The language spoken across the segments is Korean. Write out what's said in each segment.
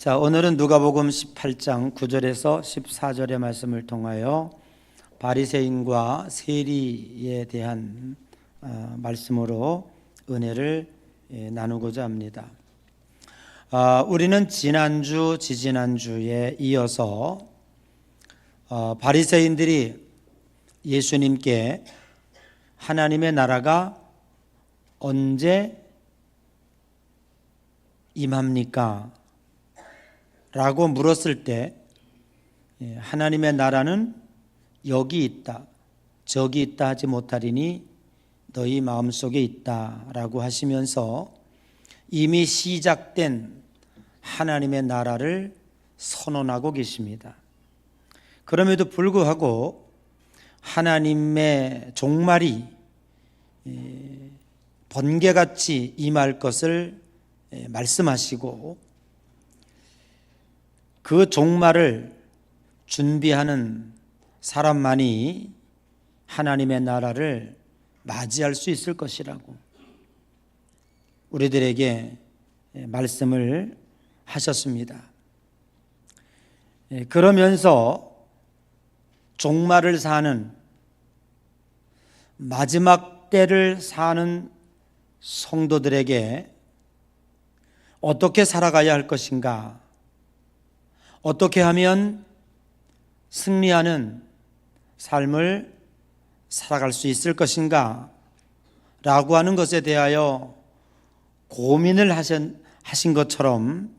자, 오늘은 누가복음 18장 9절에서 14절의 말씀을 통하여 바리새인과 세리에 대한 말씀으로 은혜를 나누고자 합니다. 우리는 지난주, 지지난주에 이어서 바리새인들이 예수님께 하나님의 나라가 언제 임합니까? 라고 물었을 때 하나님의 나라는 여기 있다, 저기 있다 하지 못하리니 너희 마음속에 있다 라고 하시면서 이미 시작된 하나님의 나라를 선언하고 계십니다. 그럼에도 불구하고 하나님의 종말이 번개같이 임할 것을 말씀하시고 그 종말을 준비하는 사람만이 하나님의 나라를 맞이할 수 있을 것이라고 우리들에게 말씀을 하셨습니다. 그러면서 종말을 사는, 마지막 때를 사는 성도들에게 어떻게 살아가야 할 것인가, 어떻게 하면 승리하는 삶을 살아갈 수 있을 것인가 라고 하는 것에 대하여 고민을 하신 것처럼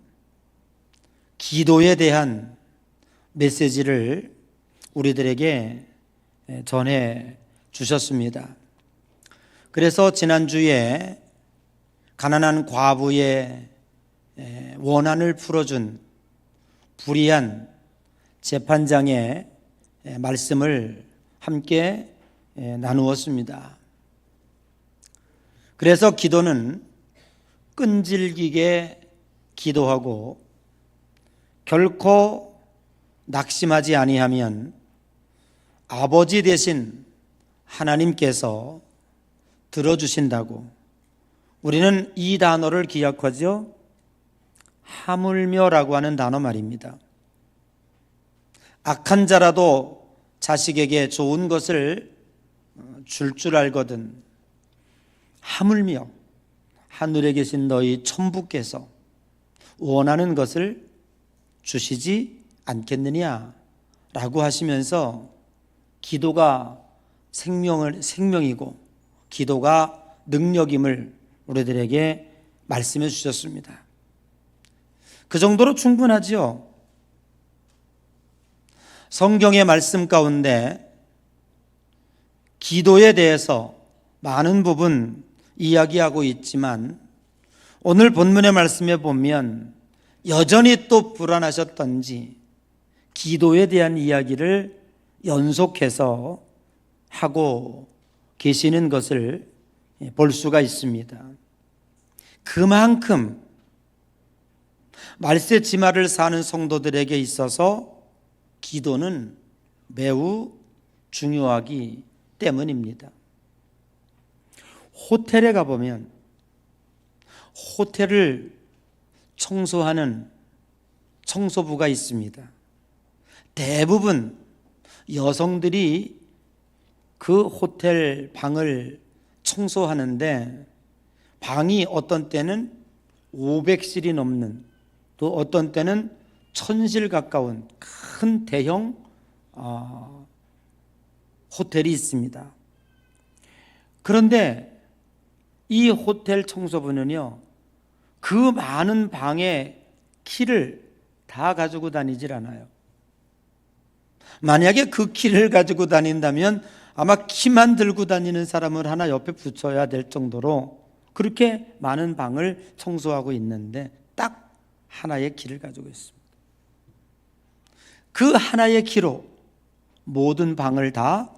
기도에 대한 메시지를 우리들에게 전해 주셨습니다. 그래서 지난주에 가난한 과부의 원한을 풀어준 불의한 재판장의 말씀을 함께 나누었습니다. 그래서 기도는 끈질기게 기도하고 결코 낙심하지 아니하면 아버지 되신 하나님께서 들어주신다고 우리는 이 단어를 기억하죠. 하물며라고 하는 단어 말입니다. 악한 자라도 자식에게 좋은 것을 줄 알거든 하물며 하늘에 계신 너희 천부께서 원하는 것을 주시지 않겠느냐라고 하시면서 기도가 생명이고 기도가 능력임을 우리들에게 말씀해 주셨습니다. 그 정도로 충분하지요. 성경의 말씀 가운데 기도에 대해서 많은 부분 이야기하고 있지만 오늘 본문의 말씀에 보면 여전히 또 불안하셨던지 기도에 대한 이야기를 연속해서 하고 계시는 것을 볼 수가 있습니다. 그만큼 말세지마를 사는 성도들에게 있어서 기도는 매우 중요하기 때문입니다. 호텔에 가보면 호텔을 청소하는 청소부가 있습니다. 대부분 여성들이 그 호텔 방을 청소하는데 방이 어떤 때는 500실이 넘는, 또 어떤 때는 1000실 가까운 큰 대형 호텔이 있습니다. 그런데 이 호텔 청소부는요, 그 많은 방의 키를 다 가지고 다니질 않아요. 만약에 그 키를 가지고 다닌다면 아마 키만 들고 다니는 사람을 하나 옆에 붙여야 될 정도로 그렇게 많은 방을 청소하고 있는데 딱 하나의 키를 가지고 있습니다. 그 하나의 키로 모든 방을 다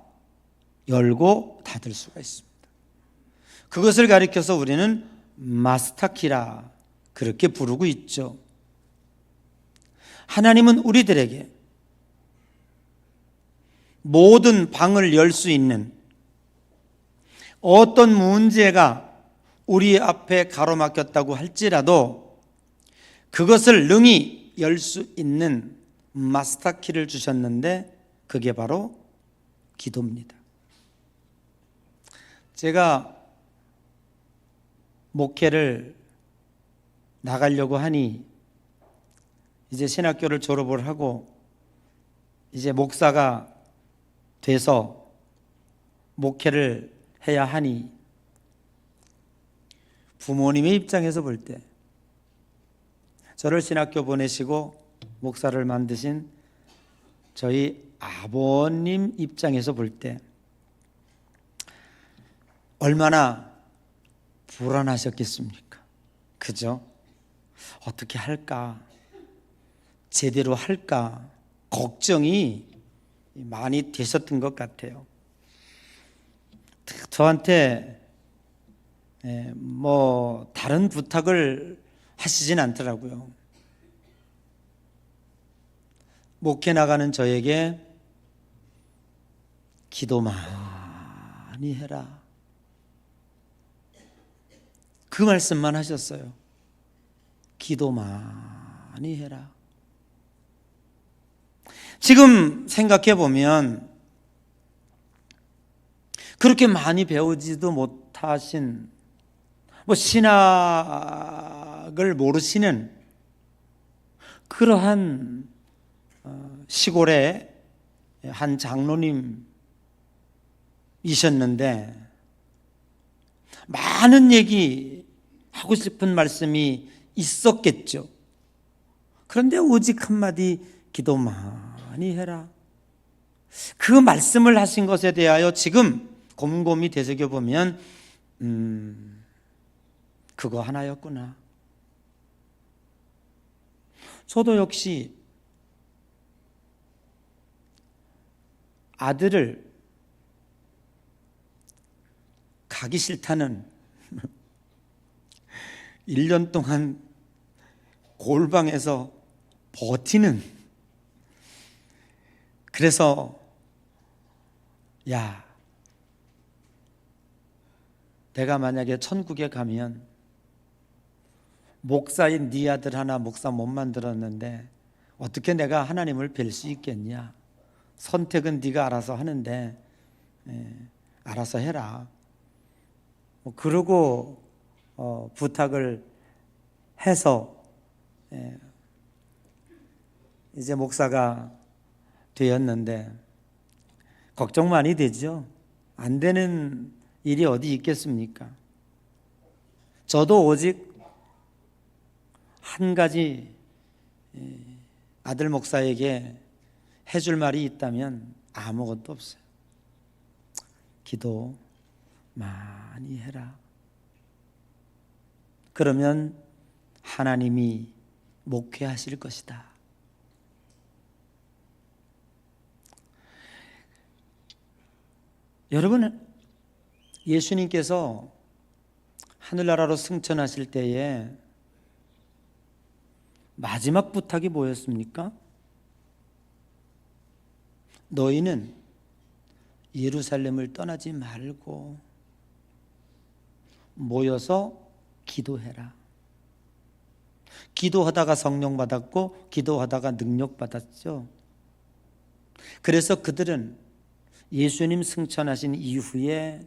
열고 닫을 수가 있습니다. 그것을 가리켜서 우리는 마스터키라 그렇게 부르고 있죠. 하나님은 우리들에게 모든 방을 열 수 있는 어떤 문제가 우리 앞에 가로막혔다고 할지라도 그것을 능히 열 수 있는 마스터 키를 주셨는데 그게 바로 기도입니다. 제가 목회를 나가려고 하니 이제 신학교를 졸업을 하고 이제 목사가 돼서 목회를 해야 하니 부모님의 입장에서 볼 때 저를 신학교 보내시고 목사를 만드신 저희 아버님 입장에서 볼 때 얼마나 불안하셨겠습니까? 그죠? 어떻게 할까? 제대로 할까? 걱정이 많이 되셨던 것 같아요. 저한테 뭐 다른 부탁을 하시진 않더라고요. 목회 나가는 저에게 기도 많이 해라, 그 말씀만 하셨어요. 기도 많이 해라. 지금 생각해 보면 그렇게 많이 배우지도 못하신, 신학을 모르시는 그러한 시골의 한 장로님이셨는데 많은 얘기 하고 싶은 말씀이 있었겠죠. 그런데 오직 한마디 기도 많이 해라, 그 말씀을 하신 것에 대하여 지금 곰곰이 되새겨보면 그거 하나였구나. 저도 역시 아들을 가기 싫다는 1년 동안 골방에서 버티는, 그래서 야, 내가 만약에 천국에 가면 목사인 네 아들 하나 목사 못 만들었는데 어떻게 내가 하나님을 뵐 수 있겠냐? 선택은 네가 알아서 하는데 알아서 해라. 그러고 부탁을 해서 이제 목사가 되었는데 걱정 많이 되죠. 안 되는 일이 어디 있겠습니까? 저도 오직 한 가지 아들 목사에게 해줄 말이 있다면 아무것도 없어요. 기도 많이 해라. 그러면 하나님이 목회하실 것이다. 여러분, 예수님께서 하늘나라로 승천하실 때에 마지막 부탁이 뭐였습니까? 너희는 예루살렘을 떠나지 말고 모여서 기도해라. 기도하다가 성령 받았고 기도하다가 능력 받았죠. 그래서 그들은 예수님 승천하신 이후에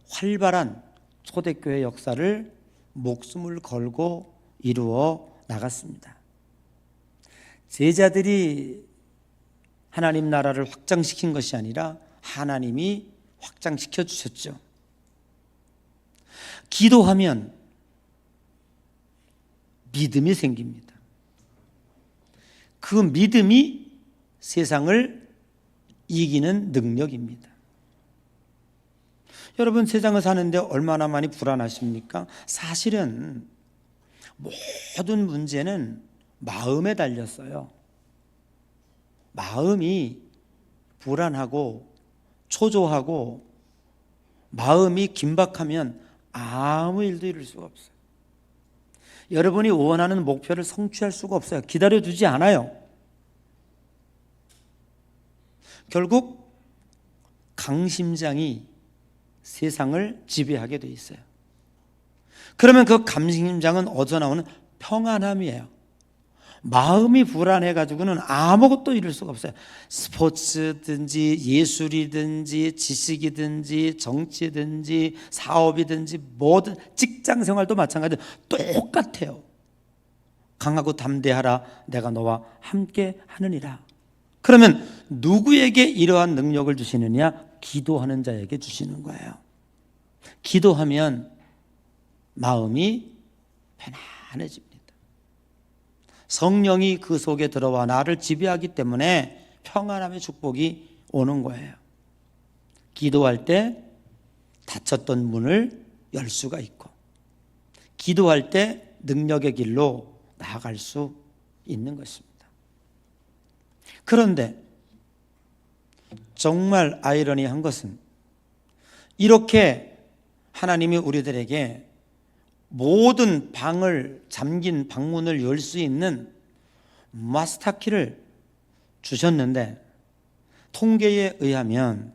활발한 초대교회 역사를 목숨을 걸고 이루어 나갔습니다. 제자들이 하나님 나라를 확장시킨 것이 아니라 하나님이 확장시켜 주셨죠. 기도하면 믿음이 생깁니다. 그 믿음이 세상을 이기는 능력입니다. 여러분, 세상을 사는데 얼마나 많이 불안하십니까? 사실은 모든 문제는 마음에 달렸어요. 마음이 불안하고 초조하고 마음이 긴박하면 아무 일도 이룰 수가 없어요. 여러분이 원하는 목표를 성취할 수가 없어요. 기다려두지 않아요. 결국 강심장이 세상을 지배하게 돼 있어요. 그러면 그 강심장은 어디서 나오는 평안함이에요. 마음이 불안해가지고는 아무것도 이룰 수가 없어요. 스포츠든지 예술이든지 지식이든지 정치든지 사업이든지 뭐든 직장생활도 마찬가지로 똑같아요. 강하고 담대하라, 내가 너와 함께 하느니라. 그러면 누구에게 이러한 능력을 주시느냐? 기도하는 자에게 주시는 거예요. 기도하면 마음이 편안해집니다. 성령이 그 속에 들어와 나를 지배하기 때문에 평안함의 축복이 오는 거예요. 기도할 때 닫혔던 문을 열 수가 있고, 기도할 때 능력의 길로 나아갈 수 있는 것입니다. 그런데 정말 아이러니한 것은 이렇게 하나님이 우리들에게 모든 방을 잠긴 방문을 열 수 있는 마스터키를 주셨는데, 통계에 의하면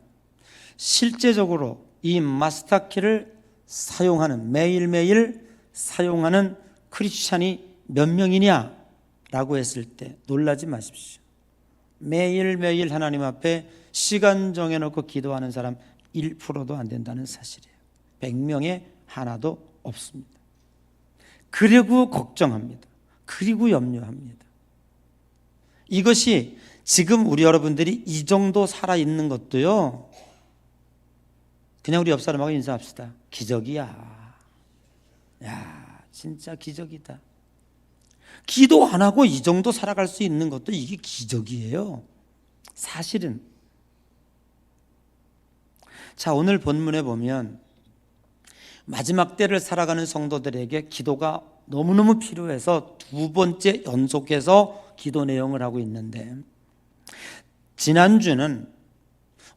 실제적으로 이 마스터키를 사용하는, 매일매일 사용하는 크리스찬이 몇 명이냐라고 했을 때 놀라지 마십시오. 매일매일 하나님 앞에 시간 정해놓고 기도하는 사람 1%도 안 된다는 사실이에요. 100명에 하나도 없습니다. 그리고 걱정합니다. 그리고 염려합니다. 이것이 지금 우리 여러분들이 이 정도 살아있는 것도요, 그냥 우리 옆 사람하고 인사합시다. 기적이야. 야, 진짜 기적이다. 기도 안 하고 이 정도 살아갈 수 있는 것도 이게 기적이에요. 사실은. 자, 오늘 본문에 보면 마지막 때를 살아가는 성도들에게 기도가 너무너무 필요해서 두 번째 연속해서 기도 내용을 하고 있는데, 지난주는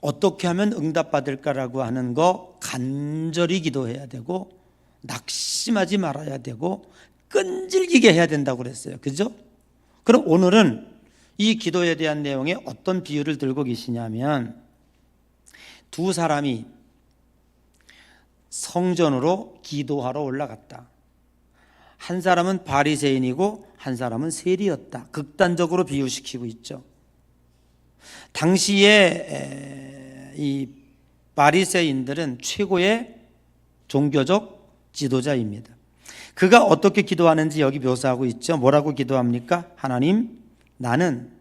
어떻게 하면 응답받을까라고 하는 거 간절히 기도해야 되고, 낙심하지 말아야 되고, 끈질기게 해야 된다고 그랬어요. 그죠? 그럼 오늘은 이 기도에 대한 내용에 어떤 비유를 들고 계시냐면, 두 사람이 성전으로 기도하러 올라갔다. 한 사람은 바리새인이고 한 사람은 세리였다. 극단적으로 비유시키고 있죠. 당시에 이 바리새인들은 최고의 종교적 지도자입니다. 그가 어떻게 기도하는지 여기 묘사하고 있죠. 뭐라고 기도합니까? 하나님, 나는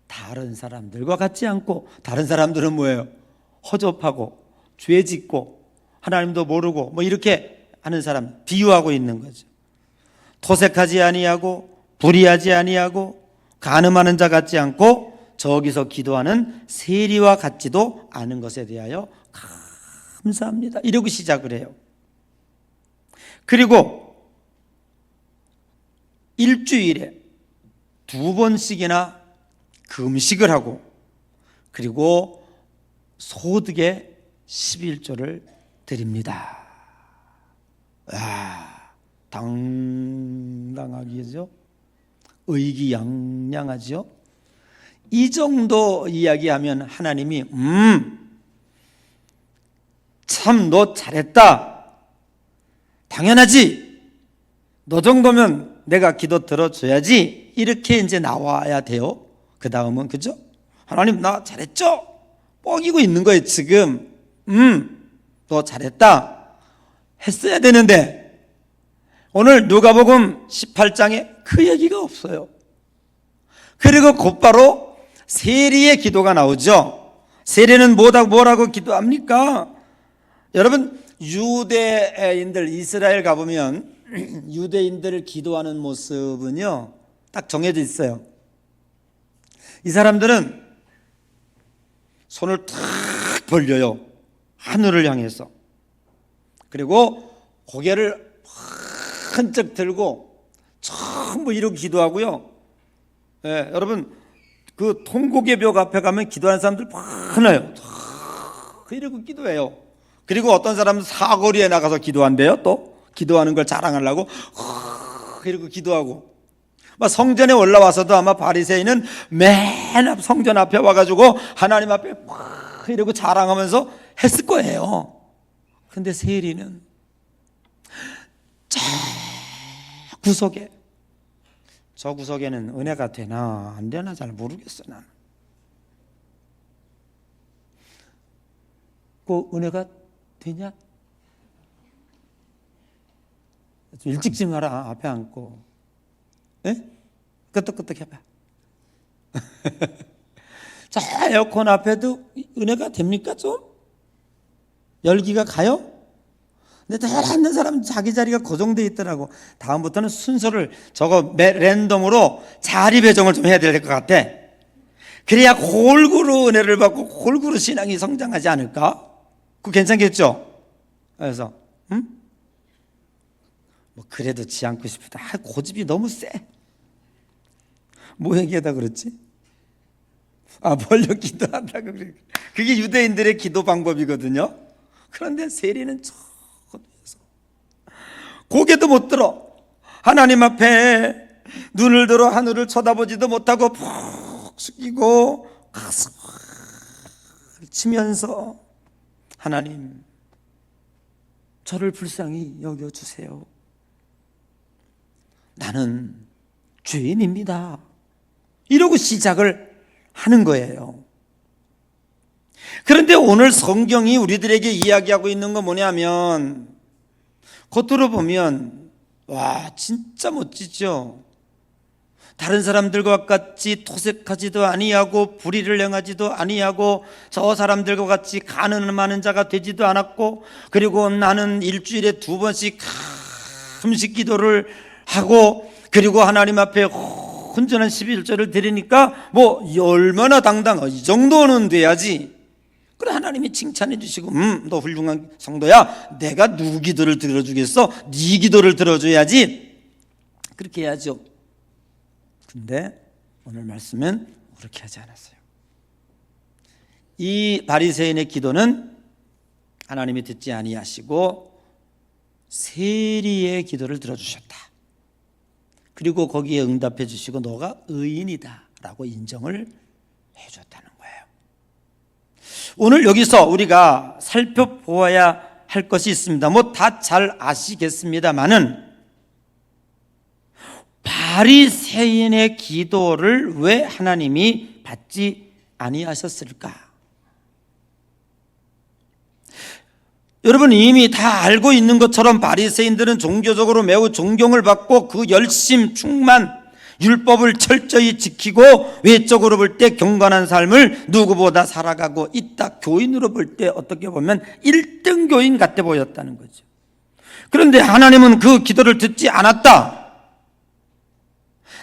다른 사람들과 같지 않고, 다른 사람들은 뭐예요? 허접하고 죄짓고 하나님도 모르고 뭐 이렇게 하는 사람 비유하고 있는 거죠. 토색하지 아니하고 불의하지 아니하고 간음하는 자 같지 않고 저기서 기도하는 세리와 같지도 않은 것에 대하여 감사합니다. 이러고 시작을 해요. 그리고 일주일에 2번씩이나 금식을 하고, 그리고 소득의 11조를 드립니다. 당당하기죠. 의기양양하죠. 이 정도 이야기하면 하나님이 참 너 잘했다, 당연하지, 너 정도면 내가 기도 들어줘야지, 이렇게 이제 나와야 돼요. 그 다음은, 그죠? 하나님 나 잘했죠? 뻐기고 있는 거예요 지금. 너 잘했다 했어야 되는데, 오늘 누가복음 18장에 그 얘기가 없어요. 그리고 곧바로 세리의 기도가 나오죠. 세리는 뭐라고 기도합니까? 여러분, 유대인들 이스라엘 가보면 유대인들 기도하는 모습은요 딱 정해져 있어요. 이 사람들은 손을 탁 벌려요, 하늘을 향해서. 그리고 고개를 한쪽 들고 전부 이러고 기도하고요. 여러분, 그 통곡의 벽 앞에 가면 기도하는 사람들 많아요. 이러고 기도해요. 그리고 어떤 사람은 사거리에 나가서 기도한대요. 또 기도하는 걸 자랑하려고 이러고 기도하고, 막 성전에 올라와서도 아마 바리새인은 맨 앞 성전 앞에 와가지고 하나님 앞에 이러고 자랑하면서 했을 거예요. 근데 세리는 저 구석에 저 구석에는 은혜가 되나 안 되나 잘 모르겠어 나는. 그 은혜가 되냐? 좀 일찍 좀 하라. 앞에 앉고. 예? 끄떡끄떡 해봐. 자, 에어컨 앞에도 은혜가 됩니까 좀? 열기가 가요? 근데 늘 앉는 사람은 자기 자리가 고정되어 있더라고. 다음부터는 순서를 저거 랜덤으로 자리 배정을 좀 해야 될 것 같아. 그래야 골고루 은혜를 받고 골고루 신앙이 성장하지 않을까? 그거 괜찮겠죠? 그래서 뭐 그래도 지 않고 싶다. 고집이 너무 세. 뭐 얘기하다 그랬지? 벌려 기도한다고 그래. 그게 유대인들의 기도 방법이거든요. 그런데 세리는 저기서 고개도 못 들어. 하나님 앞에 눈을 들어 하늘을 쳐다보지도 못하고 푹 숙이고 가슴을 치면서 하나님 저를 불쌍히 여겨주세요. 나는 죄인입니다. 이러고 시작을 하는 거예요. 그런데 오늘 성경이 우리들에게 이야기하고 있는 건 뭐냐면 겉으로 보면 와 진짜 멋지죠. 다른 사람들과 같이 토색하지도 아니하고 불의를 행하지도 아니하고 저 사람들과 같이 가늠하는 자가 되지도 않았고, 그리고 나는 일주일에 2번씩 금식 기도를 하고, 그리고 하나님 앞에 혼전한 11절을 드리니까 뭐 얼마나 당당하, 이 정도는 돼야지. 그래 하나님이 칭찬해 주시고 너 훌륭한 성도야, 내가 누구 기도를 들어주겠어? 네 기도를 들어줘야지. 그렇게 해야죠. 근데 오늘 말씀은 그렇게 하지 않았어요. 이 바리새인의 기도는 하나님이 듣지 아니하시고 세리의 기도를 들어주셨다. 그리고 거기에 응답해 주시고 너가 의인이다 라고 인정을 해줬다는 거예요. 오늘 여기서 우리가 살펴보아야 할 것이 있습니다. 뭐 다 잘 아시겠습니다만은 바리새인의 기도를 왜 하나님이 받지 아니하셨을까? 여러분 이미 다 알고 있는 것처럼 바리새인들은 종교적으로 매우 존경을 받고 그 열심, 충만, 율법을 철저히 지키고 외적으로 볼 때 경건한 삶을 누구보다 살아가고 있다. 교인으로 볼 때 어떻게 보면 1등 교인 같아 보였다는 거죠. 그런데 하나님은 그 기도를 듣지 않았다.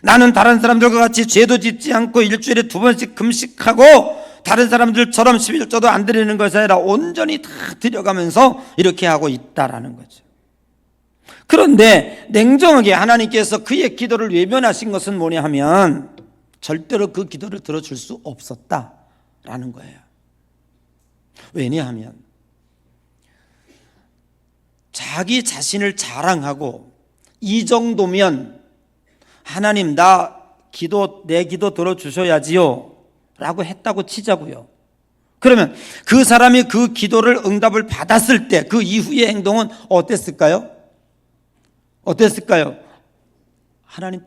나는 다른 사람들과 같이 죄도 짓지 않고 일주일에 2번씩 금식하고 다른 사람들처럼 11조도 안 드리는 것이 아니라 온전히 다 드려가면서 이렇게 하고 있다라는 거죠. 그런데 냉정하게 하나님께서 그의 기도를 외면하신 것은 뭐냐 하면 절대로 그 기도를 들어줄 수 없었다라는 거예요. 왜냐하면 자기 자신을 자랑하고 이 정도면 하나님 내 기도 들어주셔야지요 라고 했다고 치자고요. 그러면 그 사람이 그 기도를 응답을 받았을 때 그 이후의 행동은 어땠을까요? 하나님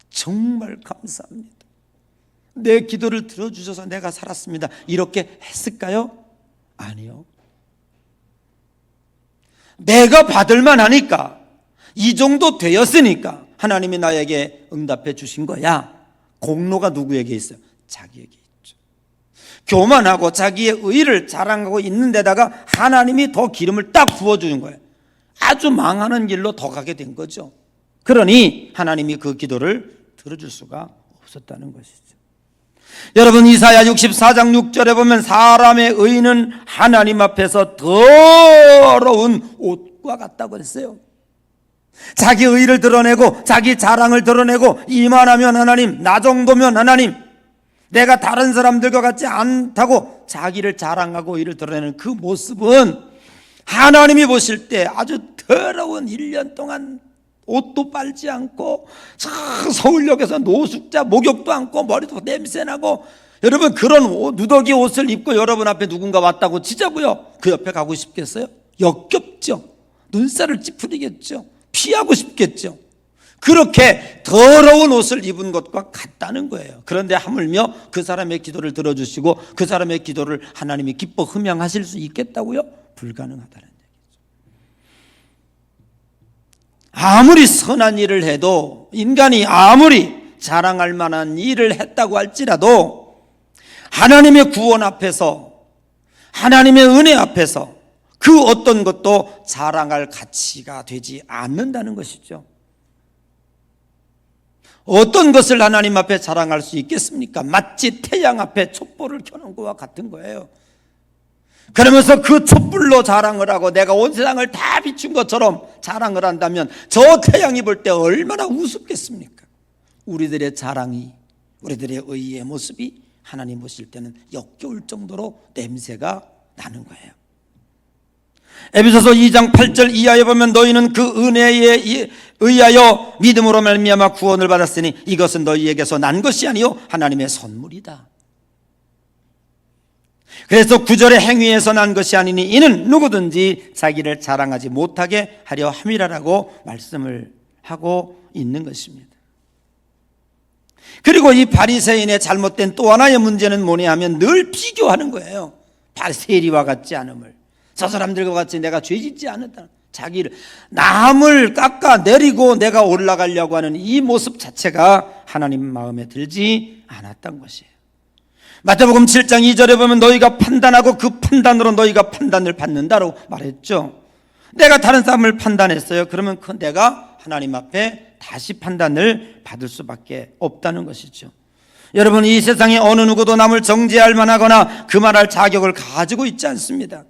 정말 감사합니다. 내 기도를 들어주셔서 내가 살았습니다. 이렇게 했을까요? 아니요. 내가 받을만 하니까, 이 정도 되었으니까 하나님이 나에게 응답해 주신 거야. 공로가 누구에게 있어요? 자기에게 있죠. 교만하고 자기의 의를 자랑하고 있는 데다가 하나님이 더 기름을 딱 부어주는 거예요. 아주 망하는 길로 더 가게 된 거죠. 그러니 하나님이 그 기도를 들어줄 수가 없었다는 것이죠. 여러분 이사야 64장 6절에 보면 사람의 의는 하나님 앞에서 더러운 옷과 같다고 했어요. 자기 의를 드러내고 자기 자랑을 드러내고 이만하면 하나님, 나 정도면 하나님, 내가 다른 사람들과 같지 않다고 자기를 자랑하고 의를 드러내는 그 모습은 하나님이 보실 때 아주 더러운 1년 동안 옷도 빨지 않고 서울역에서 노숙자 목욕도 않고 머리도 냄새나고, 여러분 그런 누더기 옷을 입고 여러분 앞에 누군가 왔다고 치자고요. 그 옆에 가고 싶겠어요? 역겹죠. 눈살을 찌푸리겠죠. 피하고 싶겠죠. 그렇게 더러운 옷을 입은 것과 같다는 거예요. 그런데 하물며 그 사람의 기도를 들어주시고 그 사람의 기도를 하나님이 기뻐 흠양하실 수 있겠다고요? 불가능하다는 얘기죠. 아무리 선한 일을 해도, 인간이 아무리 자랑할 만한 일을 했다고 할지라도 하나님의 구원 앞에서, 하나님의 은혜 앞에서 그 어떤 것도 자랑할 가치가 되지 않는다는 것이죠. 어떤 것을 하나님 앞에 자랑할 수 있겠습니까? 마치 태양 앞에 촛불을 켜놓은 것과 같은 거예요. 그러면서 그 촛불로 자랑을 하고 내가 온 세상을 다 비춘 것처럼 자랑을 한다면 저 태양이 볼 때 얼마나 우습겠습니까? 우리들의 자랑이, 우리들의 의의 모습이 하나님 보실 때는 역겨울 정도로 냄새가 나는 거예요. 에베소서 2장 8절 이하에 보면 너희는 그 은혜에 의하여 믿음으로 말미암아 구원을 받았으니 이것은 너희에게서 난 것이 아니요 하나님의 선물이다. 그래서 9절의 행위에서 난 것이 아니니 이는 누구든지 자기를 자랑하지 못하게 하려 함이라라고 말씀을 하고 있는 것입니다. 그리고 이 바리새인의 잘못된 또 하나의 문제는 뭐냐 하면 늘 비교하는 거예요. 세리와 같지 않음을, 저 사람들과 같이 내가 죄짓지 않았다, 자기를 남을 깎아내리고 내가 올라가려고 하는 이 모습 자체가 하나님 마음에 들지 않았던 것이에요. 마태복음 7장 2절에 보면 너희가 판단하고 그 판단으로 너희가 판단을 받는다라고 말했죠. 내가 다른 사람을 판단했어요. 그러면 그 내가 하나님 앞에 다시 판단을 받을 수밖에 없다는 것이죠. 여러분, 이 세상에 어느 누구도 남을 정죄할 만하거나 그 말할 자격을 가지고 있지 않습니다.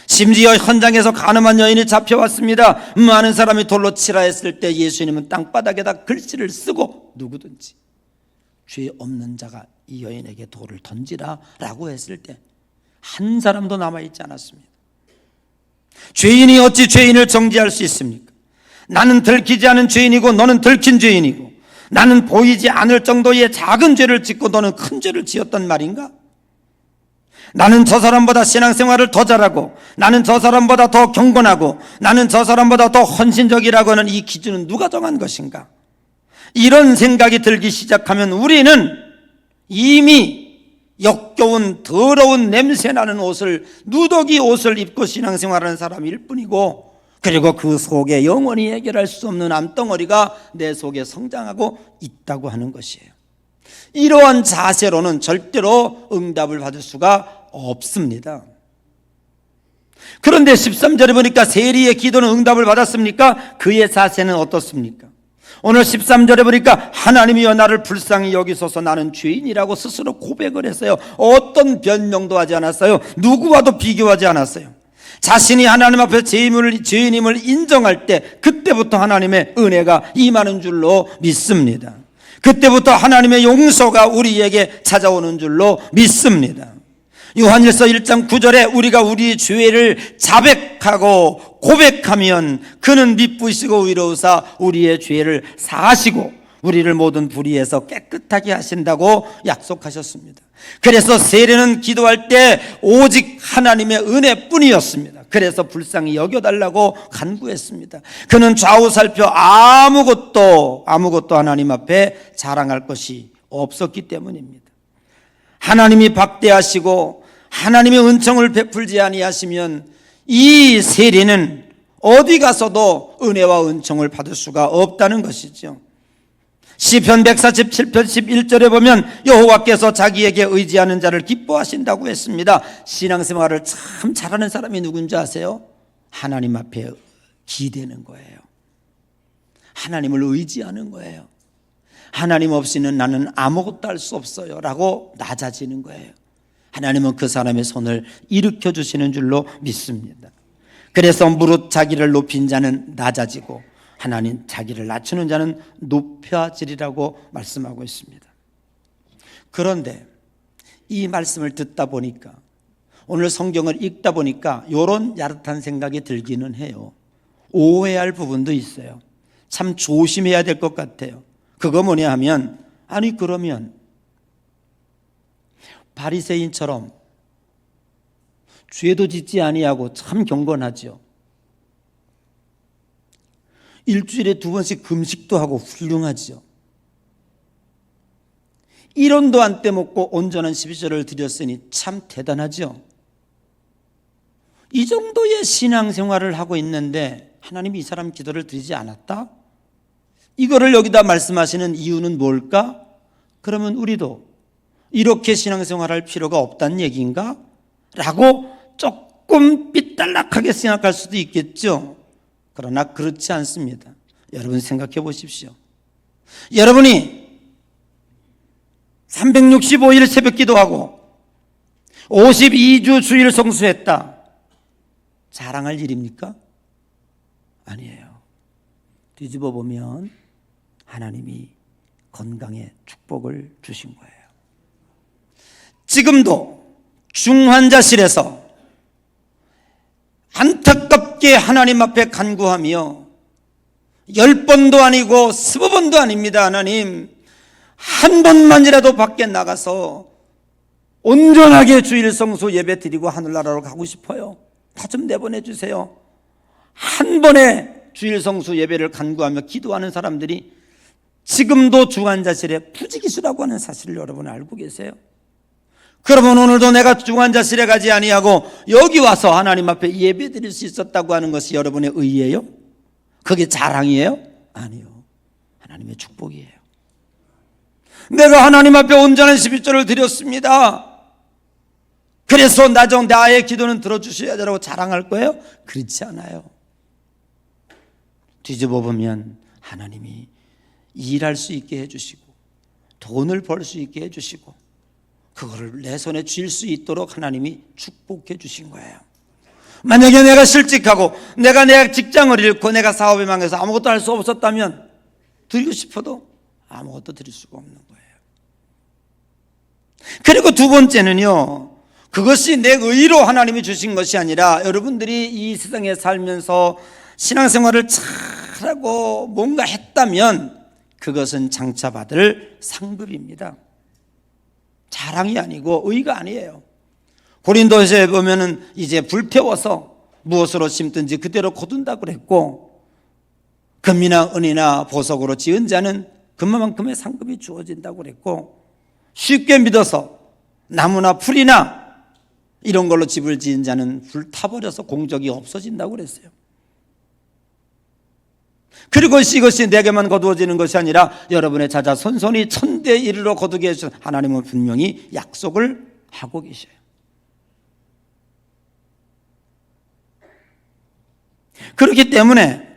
심지어 현장에서 가늠한 여인이 잡혀왔습니다. 많은 사람이 돌로 치라 했을 때 예수님은 땅바닥에다 글씨를 쓰고 누구든지 죄 없는 자가 이 여인에게 돌을 던지라 라고 했을 때 한 사람도 남아있지 않았습니다. 죄인이 어찌 죄인을 정죄할 수 있습니까? 나는 들키지 않은 죄인이고 너는 들킨 죄인이고, 나는 보이지 않을 정도의 작은 죄를 짓고 너는 큰 죄를 지었단 말인가? 나는 저 사람보다 신앙생활을 더 잘하고, 나는 저 사람보다 더 경건하고, 나는 저 사람보다 더 헌신적이라고 하는 이 기준은 누가 정한 것인가? 이런 생각이 들기 시작하면 우리는 이미 역겨운 더러운 냄새나는 옷을, 누더기 옷을 입고 신앙생활하는 사람일 뿐이고, 그리고 그 속에 영원히 해결할 수 없는 암덩어리가 내 속에 성장하고 있다고 하는 것이에요. 이러한 자세로는 절대로 응답을 받을 수가 없습니다. 그런데 13절에 보니까 세리의 기도는 응답을 받았습니까? 그의 자세는 어떻습니까? 오늘 13절에 보니까 하나님이여 나를 불쌍히 여기소서 나는 죄인이라고 스스로 고백을 했어요. 어떤 변명도 하지 않았어요. 누구와도 비교하지 않았어요. 자신이 하나님 앞에 죄인임을 인정할 때 그때부터 하나님의 은혜가 임하는 줄로 믿습니다. 그때부터 하나님의 용서가 우리에게 찾아오는 줄로 믿습니다. 요한일서 1장 9절에 우리가 우리 죄를 자백하고 고백하면 그는 미쁘시고 의로우사 우리의 죄를 사하시고 우리를 모든 불의에서 깨끗하게 하신다고 약속하셨습니다. 그래서 세례는 기도할 때 오직 하나님의 은혜뿐이었습니다. 그래서 불쌍히 여겨달라고 간구했습니다. 그는 좌우 살펴 아무것도 하나님 앞에 자랑할 것이 없었기 때문입니다. 하나님이 박대하시고 하나님의 은총을 베풀지 아니하시면 이 세리는 어디 가서도 은혜와 은총을 받을 수가 없다는 것이죠. 시편 147편 11절에 보면 여호와께서 자기에게 의지하는 자를 기뻐하신다고 했습니다. 신앙생활을 참 잘하는 사람이 누군지 아세요? 하나님 앞에 기대는 거예요. 하나님을 의지하는 거예요. 하나님 없이는 나는 아무것도 할 수 없어요 라고 낮아지는 거예요. 하나님은 그 사람의 손을 일으켜 주시는 줄로 믿습니다. 그래서 무릇 자기를 높인 자는 낮아지고 하나님 자기를 낮추는 자는 높여지리라고 말씀하고 있습니다. 그런데 이 말씀을 듣다 보니까, 오늘 성경을 읽다 보니까 이런 야릇한 생각이 들기는 해요. 오해할 부분도 있어요. 참 조심해야 될 것 같아요. 그거 뭐냐 하면, 아니 그러면 바리새인처럼 죄도 짓지 아니하고 참 경건하죠. 일주일에 2번씩 금식도 하고 훌륭하지요. 1원도 안 떼먹고 온전한 12절을 드렸으니 참 대단하죠. 이 정도의 신앙생활을 하고 있는데 하나님이 이 사람 기도를 드리지 않았다? 이거를 여기다 말씀하시는 이유는 뭘까? 그러면 우리도 이렇게 신앙생활할 필요가 없다는 얘기인가? 라고 조금 삐딱하게 생각할 수도 있겠죠. 그러나 그렇지 않습니다. 여러분 생각해 보십시오. 여러분이 365일 새벽 기도하고 52주 주일 성수했다. 자랑할 일입니까? 아니에요. 뒤집어 보면 하나님이 건강의 축복을 주신 거예요. 지금도 중환자실에서 안타깝게 하나님 앞에 간구하며 10번도 아니고 20번도 아닙니다. 하나님, 한 번만이라도 밖에 나가서 온전하게 주일 성수 예배 드리고 하늘나라로 가고 싶어요. 다 좀 내보내 주세요. 한 번에 주일 성수 예배를 간구하며 기도하는 사람들이 지금도 중환자실에 부지기수라고 하는 사실을 여러분 알고 계세요? 그러면 오늘도 내가 중환자실에 가지 아니하고 여기 와서 하나님 앞에 예배 드릴 수 있었다고 하는 것이 여러분의 의예요? 그게 자랑이에요? 아니요. 하나님의 축복이에요. 내가 하나님 앞에 온전한 12절을 드렸습니다. 그래서 나의 기도는 들어주셔야 되라고 자랑할 거예요? 그렇지 않아요. 뒤집어 보면 하나님이 일할 수 있게 해주시고 돈을 벌 수 있게 해주시고 그거를 내 손에 쥘 수 있도록 하나님이 축복해 주신 거예요. 만약에 내가 실직하고 내가 내 직장을 잃고 내가 사업에 망해서 아무것도 할 수 없었다면 드리고 싶어도 아무것도 드릴 수가 없는 거예요. 그리고 두 번째는요, 그것이 내 의로 하나님이 주신 것이 아니라 여러분들이 이 세상에 살면서 신앙생활을 잘하고 뭔가 했다면 그것은 장차 받을 상급입니다. 자랑이 아니고 의가 아니에요. 고린도서에 보면은 이제 불태워서 무엇으로 심든지 그대로 거둔다고 그랬고, 금이나 은이나 보석으로 지은 자는 그만큼의 상급이 주어진다고 그랬고, 쉽게 믿어서 나무나 풀이나 이런 걸로 집을 지은 자는 불타버려서 공적이 없어진다고 그랬어요. 그리고 이것이 내게만 거두어지는 것이 아니라 여러분의 자자 손손이 천대에 이르러 거두게 해주신 하나님은 분명히 약속을 하고 계셔요. 그렇기 때문에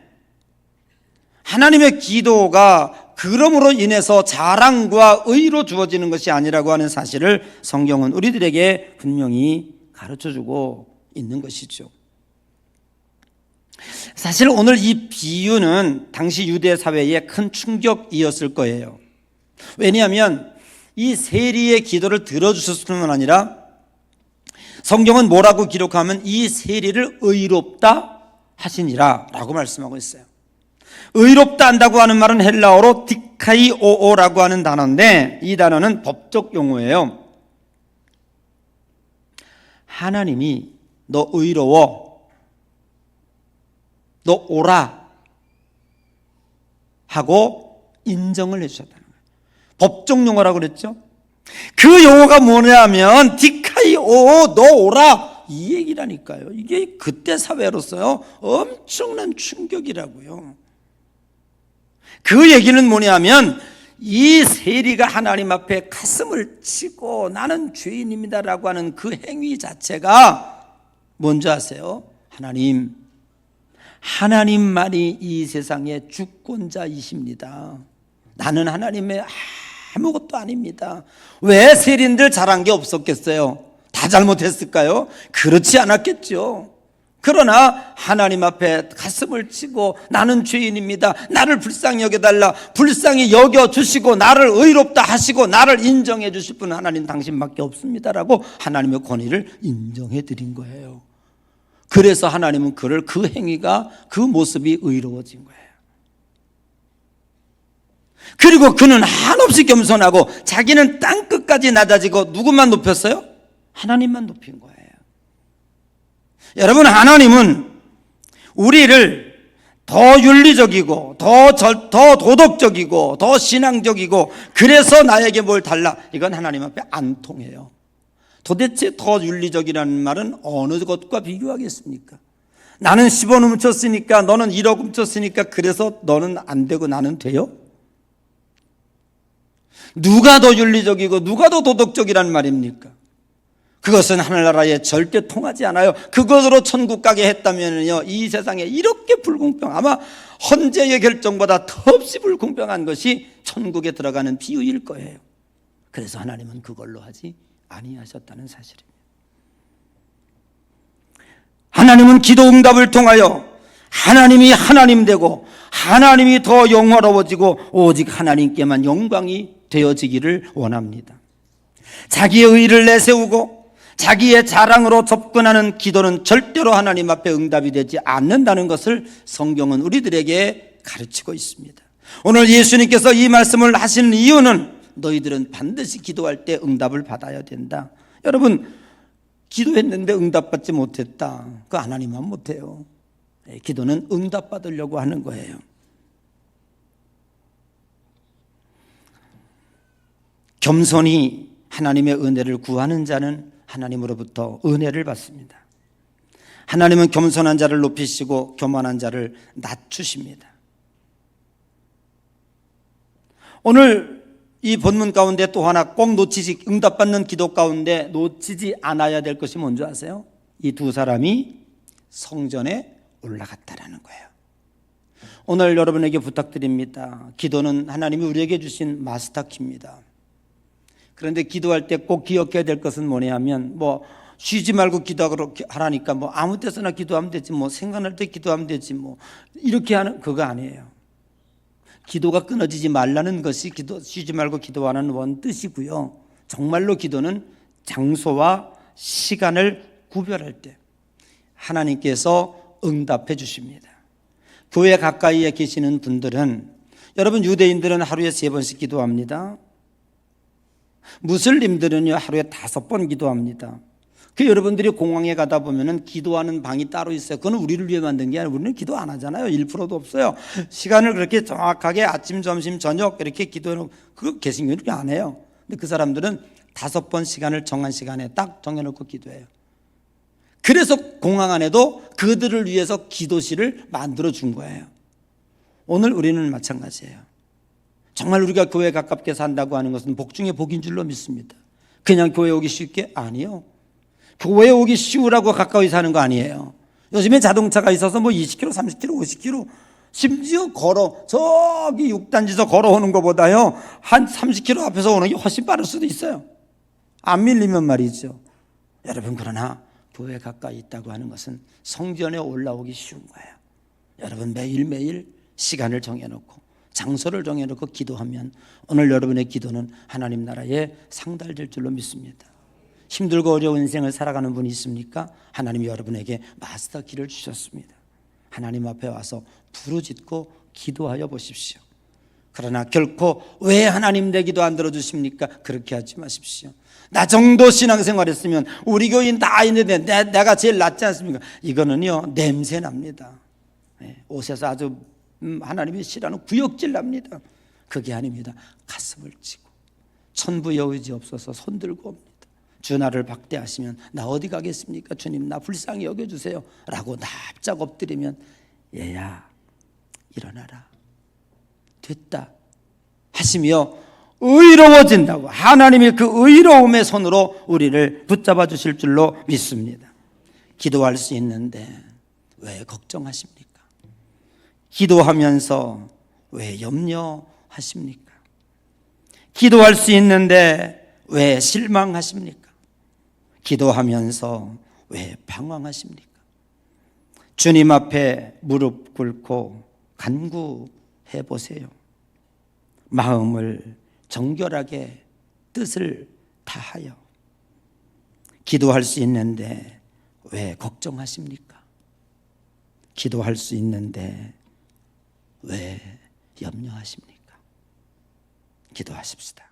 하나님의 기도가 그럼으로 인해서 자랑과 의로 주어지는 것이 아니라고 하는 사실을 성경은 우리들에게 분명히 가르쳐주고 있는 것이죠. 사실 오늘 이 비유는 당시 유대 사회에 큰 충격이었을 거예요. 왜냐하면 이 세리의 기도를 들어주셨을 뿐만 아니라 성경은 뭐라고 기록하면 이 세리를 의롭다 하시니라 라고 말씀하고 있어요. 의롭다 한다고 하는 말은 헬라어로 디카이오오라고 하는 단어인데, 이 단어는 법적 용어예요. 하나님이 너 의로워, 너 오라 하고 인정을 해주셨다는 거예요. 법적 용어라고 그랬죠. 그 용어가 뭐냐면 디카이오, 너 오라, 이 얘기라니까요. 이게 그때 사회로서요 엄청난 충격이라고요. 그 얘기는 뭐냐면 이 세리가 하나님 앞에 가슴을 치고 나는 죄인입니다라고 하는 그 행위 자체가 뭔지 아세요? 하나님만이 이 세상의 주권자이십니다. 나는 하나님의 아무것도 아닙니다. 왜 세리인들 잘한 게 없었겠어요? 다 잘못했을까요? 그렇지 않았겠죠. 그러나 하나님 앞에 가슴을 치고 나는 죄인입니다, 나를 불쌍히 여겨달라, 불쌍히 여겨주시고 나를 의롭다 하시고 나를 인정해 주실 분은 하나님 당신밖에 없습니다라고 하나님의 권위를 인정해 드린 거예요. 그래서 하나님은 그를 그 행위가, 그 모습이 의로워진 거예요. 그리고 그는 한없이 겸손하고 자기는 땅끝까지 낮아지고 누구만 높였어요? 하나님만 높인 거예요. 여러분, 하나님은 우리를 더 윤리적이고 더 도덕적이고 더 신앙적이고 그래서 나에게 뭘 달라, 이건 하나님 앞에 안 통해요. 도대체 더 윤리적이라는 말은 어느 것과 비교하겠습니까? 나는 10원 훔쳤으니까 너는 1억 훔쳤으니까 그래서 너는 안 되고 나는 돼요? 누가 더 윤리적이고 누가 더 도덕적이란 말입니까? 그것은 하늘나라에 절대 통하지 않아요. 그것으로 천국 가게 했다면요, 이 세상에 이렇게 불공평, 아마 헌재의 결정보다 더없이 불공평한 것이 천국에 들어가는 비유일 거예요. 그래서 하나님은 그걸로 하지 아니하셨다는 사실입니다. 하나님은 기도 응답을 통하여 하나님이 하나님 되고 하나님이 더 영화로워지고 오직 하나님께만 영광이 되어지기를 원합니다. 자기의 의를 내세우고 자기의 자랑으로 접근하는 기도는 절대로 하나님 앞에 응답이 되지 않는다는 것을 성경은 우리들에게 가르치고 있습니다. 오늘 예수님께서 이 말씀을 하신 이유는 너희들은 반드시 기도할 때 응답을 받아야 된다. 여러분, 기도했는데 응답받지 못했다, 그거 하나님만 못해요. 기도는 응답받으려고 하는 거예요. 겸손히 하나님의 은혜를 구하는 자는 하나님으로부터 은혜를 받습니다. 하나님은 겸손한 자를 높이시고 교만한 자를 낮추십니다. 오늘 이 본문 가운데 또 하나 꼭 놓치지, 응답받는 기도 가운데 놓치지 않아야 될 것이 뭔지 아세요? 이 두 사람이 성전에 올라갔다라는 거예요. 오늘 여러분에게 부탁드립니다. 기도는 하나님이 우리에게 주신 마스터키입니다. 그런데 기도할 때 꼭 기억해야 될 것은 뭐냐면, 쉬지 말고 기도하라니까 아무 때서나 기도하면 되지, 생각날 때 기도하면 되지, 이렇게 하는 그거 아니에요. 기도가 끊어지지 말라는 것이 쉬지 말고 기도하는 원 뜻이고요. 정말로 기도는 장소와 시간을 구별할 때 하나님께서 응답해 주십니다. 교회 가까이에 계시는 분들은, 여러분, 유대인들은 하루에 3번씩 기도합니다. 무슬림들은요, 하루에 5번 기도합니다. 여러분들이 공항에 가다 보면은 기도하는 방이 따로 있어요. 그건 우리를 위해 만든 게 아니라 우리는 기도 안 하잖아요. 1%도 없어요. 시간을 그렇게 정확하게 아침, 점심, 저녁 이렇게 기도해놓고, 그거 개신교 이렇게 안 해요. 근데 그 사람들은 5번 시간을 정한 시간에 딱 정해놓고 기도해요. 그래서 공항 안에도 그들을 위해서 기도실을 만들어 준 거예요. 오늘 우리는 마찬가지예요. 정말 우리가 교회에 가깝게 산다고 하는 것은 복 중에 복인 줄로 믿습니다. 그냥 교회 오기 쉽게? 아니요. 교회 오기 쉬우라고 가까이 사는 거 아니에요. 요즘에 자동차가 있어서 20km, 30km, 50km, 심지어 저기 6단지에서 걸어오는 것보다요, 한 30km 앞에서 오는 게 훨씬 빠를 수도 있어요. 안 밀리면 말이죠. 여러분, 그러나 교회 가까이 있다고 하는 것은 성전에 올라오기 쉬운 거예요. 여러분, 매일매일 시간을 정해놓고 장소를 정해놓고 기도하면 오늘 여러분의 기도는 하나님 나라에 상달될 줄로 믿습니다. 힘들고 어려운 인생을 살아가는 분이 있습니까? 하나님이 여러분에게 마스터 키를 주셨습니다. 하나님 앞에 와서 부르짖고 기도하여 보십시오. 그러나 결코 왜 하나님 내 기도 안 들어주십니까? 그렇게 하지 마십시오. 나 정도 신앙생활했으면 우리 교인 다 있는데 내가 제일 낫지 않습니까? 이거는요, 냄새 납니다. 옷에서 아주 하나님이 싫어하는 구역질 납니다. 그게 아닙니다. 가슴을 치고 천부의 의지 없어서 손들고 옵니다. 주 나를 박대하시면 나 어디 가겠습니까? 주님, 나 불쌍히 여겨주세요 라고 납작 엎드리면, 얘야 일어나라, 됐다 하시며 의로워진다고, 하나님이 그 의로움의 손으로 우리를 붙잡아 주실 줄로 믿습니다. 기도할 수 있는데 왜 걱정하십니까? 기도하면서 왜 염려하십니까? 기도할 수 있는데 왜 실망하십니까? 기도하면서 왜 방황하십니까? 주님 앞에 무릎 꿇고 간구해 보세요. 마음을 정결하게 뜻을 다하여. 기도할 수 있는데 왜 걱정하십니까? 기도할 수 있는데 왜 염려하십니까? 기도하십시다.